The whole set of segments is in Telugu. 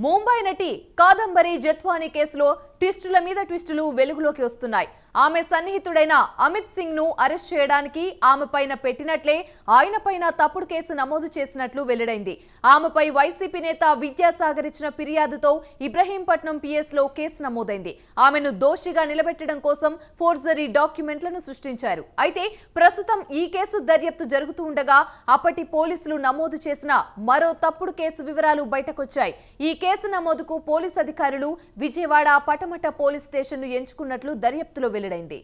ముంబై నటి కాదంబరి జత్వానీ కేసులో ట్విస్టుల మీద ట్విస్టులు వెలుగులోకి వస్తున్నాయి. ఆమె సన్నిహితుడైన అమిత్ సింగ్ ను అరెస్ట్ చేయడానికి ఆమెపైన పెట్టినట్లే ఆయనపైన తప్పుడు కేసు నమోదు చేసినట్లు వెల్లడైంది. ఆమెపై వైసీపీ నేత విద్యాసాగర్ ఇచ్చిన ఫిర్యాదుతో ఇబ్రహీంపట్నం పిఎస్ లో కేసు నమోదైంది. ఆమెను దోషిగా నిలబెట్టడం కోసం ఫోర్జరీ డాక్యుమెంట్లను సృష్టించారు. అయితే ప్రస్తుతం ఈ కేసు దర్యాప్తు జరుగుతూ ఉండగా అప్పటి పోలీసులు నమోదు చేసిన మరో తప్పుడు కేసు వివరాలు బయటకొచ్చాయి. ఈ కేసు నమోదుకు పోలీస్ అధికారులు విజయవాడ పటమట పోలీస్ స్టేషన్ ను ఎంచుకున్నట్లు దర్యాప్తులో వెల్లడైంది.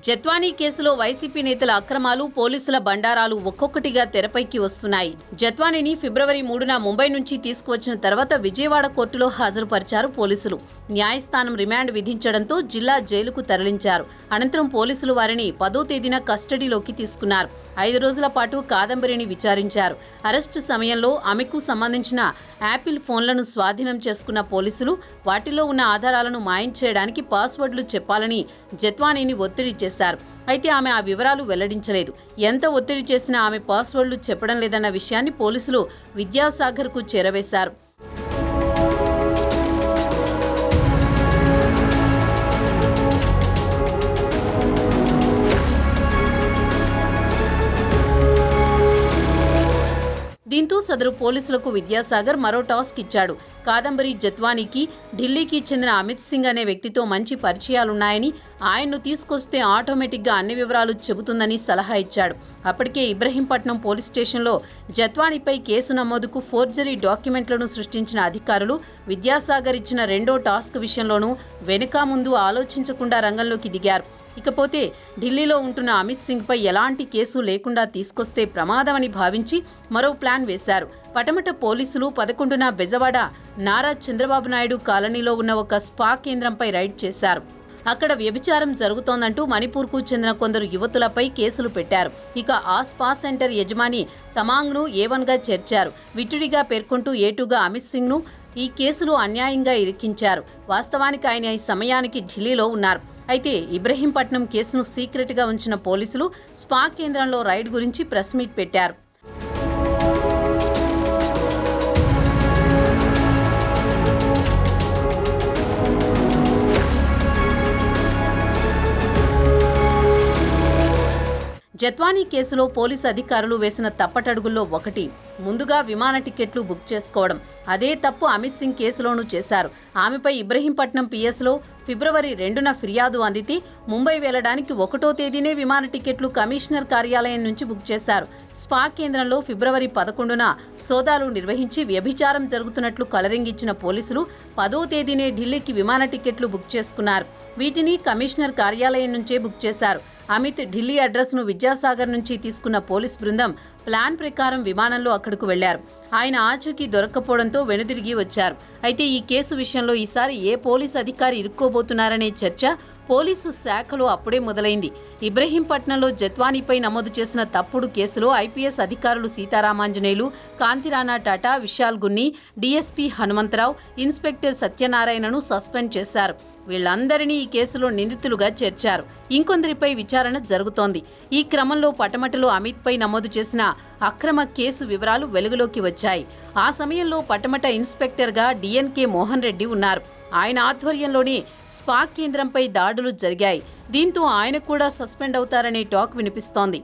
జత్వానీ కేసులో వైసీపీ నేతల అక్రమాలు, పోలీసుల బండారాలు ఒక్కొక్కటిగా తెరపైకి వస్తున్నాయి. జత్వానీని ఫిబ్రవరి 3న ముంబై నుంచి తీసుకువచ్చిన తర్వాత విజయవాడ కోర్టులో హాజరుపరిచారు పోలీసులు. న్యాయస్థానం రిమాండ్ విధించడంతో జిల్లా జైలుకు తరలించారు. అనంతరం పోలీసులు వారిని 10వ తేదీన కస్టడీలోకి తీసుకున్నారు. 5 రోజుల పాటు కాదంబరిని విచారించారు. అరెస్టు సమయంలో ఆమెకు సంబంధించిన యాపిల్ ఫోన్లను స్వాధీనం చేసుకున్న పోలీసులు వాటిలో ఉన్న ఆధారాలను మాయం చేయడానికి పాస్వర్డ్లు చెప్పాలని జత్వానీని ఒత్తిడి చేశారు. అయితే ఆమె ఆ వివరాలు వెల్లడించలేదు. ఎంత ఒత్తిడి చేసినా ఆమె పాస్వర్డ్లు చెప్పడం లేదన్న విషయాన్ని పోలీసులు విద్యాసాగర్కు చేరవేశారు. దీంతో సదరు పోలీసులకు విద్యాసాగర్ మరో టాస్క్ ఇచ్చాడు. కాదంబరి జత్వానీకి ఢిల్లీకి చెందిన అమిత్ సింగ్ అనే వ్యక్తితో మంచి పరిచయాలున్నాయని, ఆయన్ను తీసుకొస్తే ఆటోమేటిక్గా అన్ని వివరాలు చెబుతుందని సలహా ఇచ్చాడు. అప్పటికే ఇబ్రహీంపట్నం పోలీస్ స్టేషన్లో జత్వానీపై కేసు నమోదుకు ఫోర్జరీ డాక్యుమెంట్లను సృష్టించిన అధికారులు విద్యాసాగర్ ఇచ్చిన రెండో టాస్క్ విషయంలోనూ వెనుక ముందు ఆలోచించకుండా రంగంలోకి దిగారు. ఇకపోతే ఢిల్లీలో ఉంటున్న అమిత్ సింగ్ పై ఎలాంటి కేసు లేకుండా తీసుకొస్తే ప్రమాదమని భావించి మరో ప్లాన్ వేశారు. పటమట పోలీసులు 11న బెజవాడ నారా చంద్రబాబు నాయుడు కాలనీలో ఉన్న ఒక స్పా కేంద్రంపై రైడ్ చేశారు. అక్కడ వ్యభిచారం జరుగుతోందంటూ మణిపూర్కు చెందిన కొందరు యువతులపై కేసులు పెట్టారు. ఇక ఆ స్పా సెంటర్ యజమాని తమాంగ్ను A1గా చేర్చారు. విటుడిగా పేర్కొంటూ A2గా అమిత్ సింగ్ను ఈ కేసులో అన్యాయంగా ఇరికించారు. వాస్తవానికి ఆయన ఈ సమయానికి ఢిల్లీలో ఉన్నారు. అయితే ఇబ్రహీంపట్నం కేసును సీక్రెట్గా ఉంచిన పోలీసులు స్పా కేంద్రంలో రైడ్ గురించి ప్రెస్ మీట్ పెట్టారు. జత్వానీ కేసులో పోలీసు అధికారులు వేసిన తప్పటడుగుల్లో ఒకటి ముందుగా విమాన టికెట్లు బుక్ చేసుకోవడం. అదే తప్పు అమిత్ సింగ్ కేసులోనూ చేశారు. ఆమెపై ఇబ్రహీంపట్నం పిఎస్లో ఫిబ్రవరి 2న ఫిర్యాదు అందితే ముంబై వెళ్లడానికి 1వ తేదీనే విమాన టికెట్లు కమిషనర్ కార్యాలయం నుంచి బుక్ చేశారు. స్పా కేంద్రంలో ఫిబ్రవరి 11న సోదాలు నిర్వహించి వ్యభిచారం జరుగుతున్నట్లు కలరింగిచ్చిన పోలీసులు 10వ తేదీనే ఢిల్లీకి విమాన టికెట్లు బుక్ చేసుకున్నారు. వీటిని కమిషనర్ కార్యాలయం నుంచే బుక్ చేశారు. అమిత్ ఢిల్లీ అడ్రస్ను విద్యాసాగర్ నుంచి తీసుకున్న పోలీస్ బృందం ప్లాన్ ప్రకారం విమానంలో అక్కడకు వెళ్లారు. ఆయన ఆచూకీ దొరక్కపోవడంతో వెనుదిరిగి వచ్చారు. అయితే ఈ కేసు విషయంలో ఈసారి ఏ పోలీస్ అధికారి ఇరుక్కోబోతున్నారనే చర్చ పోలీసు శాఖలో అప్పుడే మొదలైంది. ఇబ్రహీంపట్నంలో జత్వానీపై నమోదు చేసిన తప్పుడు కేసులో ఐపీఎస్ అధికారులు సీతారామాంజనేయులు, కాంతిరాణా టాటా, విశాల్ గున్ని, డీఎస్పీ హనుమంతరావు, ఇన్స్పెక్టర్ సత్యనారాయణను సస్పెండ్ చేశారు. వీళ్లందరినీ ఈ కేసులో నిందితులుగా చేర్చారు. ఇంకొందరిపై విచారణ జరుగుతోంది. ఈ క్రమంలో పటమటలో అమిత్పై నమోదు చేసిన అక్రమ కేసు వివరాలు వెలుగులోకి వచ్చాయి. ఆ సమయంలో పటమట ఇన్స్పెక్టర్గా డిఎన్కే మోహన్ రెడ్డి ఉన్నారు. ఆయన ఆధ్వర్యంలోనే స్పా కేంద్రంపై దాడులు జరిగాయి. దీంతో ఆయన కూడా సస్పెండ్ అవుతారనే టాక్ వినిపిస్తోంది.